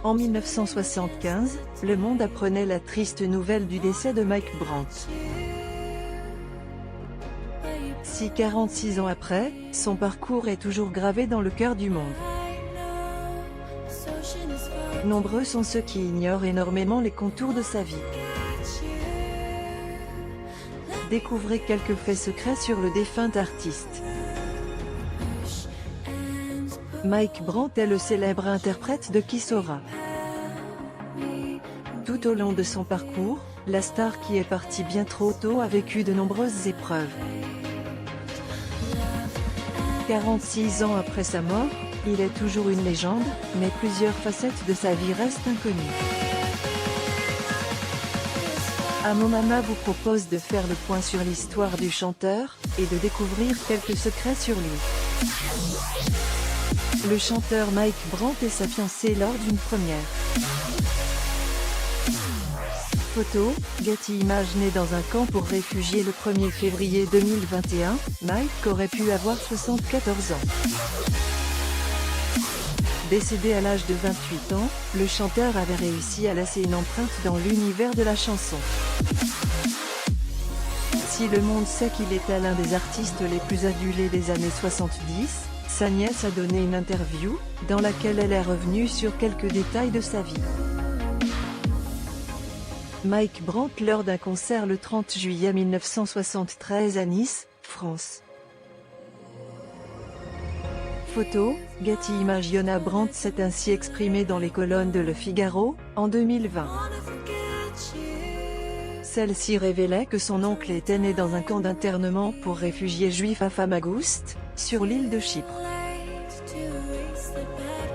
En 1975, le monde apprenait la triste nouvelle du décès de Mike Brandt. Si 46 ans après, son parcours est toujours gravé dans le cœur du monde. Nombreux sont ceux qui ignorent énormément les contours de sa vie. Découvrez quelques faits secrets sur le défunt artiste. Mike Brandt est le célèbre interprète de Qui saura. Tout au long de son parcours, la star qui est partie bien trop tôt a vécu de nombreuses épreuves. 46 ans après sa mort, il est toujours une légende, mais plusieurs facettes de sa vie restent inconnues. Amo Mama vous propose de faire le point sur l'histoire du chanteur, et de découvrir quelques secrets sur lui. Le chanteur Mike Brandt et sa fiancée lors d'une première. Photo, Getty Images. Né dans un camp pour réfugiés le 1er février 2021, Mike aurait pu avoir 74 ans. Décédé à l'âge de 28 ans, le chanteur avait réussi à laisser une empreinte dans l'univers de la chanson. Si le monde sait qu'il était l'un des artistes les plus adulés des années 70, sa nièce a donné une interview, dans laquelle elle est revenue sur quelques détails de sa vie. Mike Brandt lors d'un concert le 30 juillet 1973 à Nice, France. Photo, Getty Images. Yona Brandt s'est ainsi exprimée dans les colonnes de Le Figaro, en 2020. Celle-ci révélait que son oncle était né dans un camp d'internement pour réfugiés juifs à Famagoust, sur l'île de Chypre.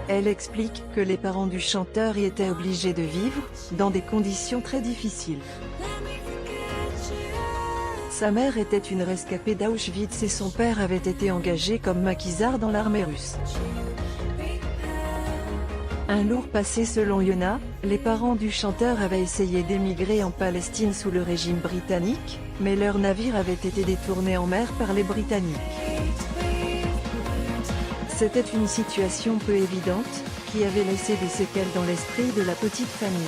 Elle explique que les parents du chanteur y étaient obligés de vivre, dans des conditions très difficiles. Sa mère était une rescapée d'Auschwitz et son père avait été engagé comme maquisard dans l'armée russe. Un lourd passé selon Yona, les parents du chanteur avaient essayé d'émigrer en Palestine sous le régime britannique, mais leur navire avait été détourné en mer par les Britanniques. C'était une situation peu évidente, qui avait laissé des séquelles dans l'esprit de la petite famille.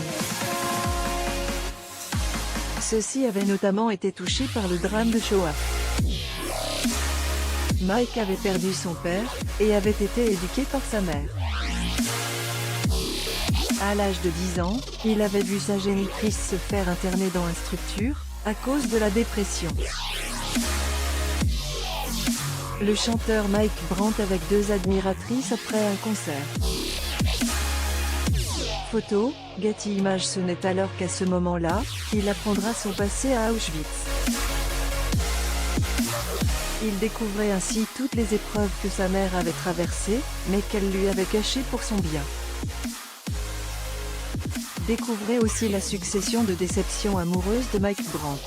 Ceux-ci avaient notamment été touchés par le drame de Shoah. Mike avait perdu son père, et avait été éduqué par sa mère. À l'âge de 10 ans, il avait vu sa génitrice se faire interner dans une structure, à cause de la dépression. Le chanteur Mike Brandt avec 2 admiratrices après un concert. Photo, Getty Images. Ce n'est alors qu'à ce moment-là, qu'il apprendra son passé à Auschwitz. Il découvrait ainsi toutes les épreuves que sa mère avait traversées, mais qu'elle lui avait cachées pour son bien. Découvrez aussi la succession de déceptions amoureuses de Mike Brandt.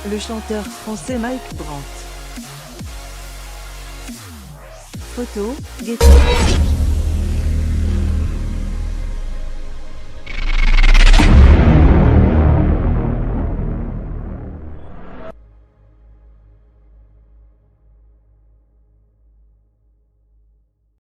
Le chanteur français Mike Brandt. Photo, Getty.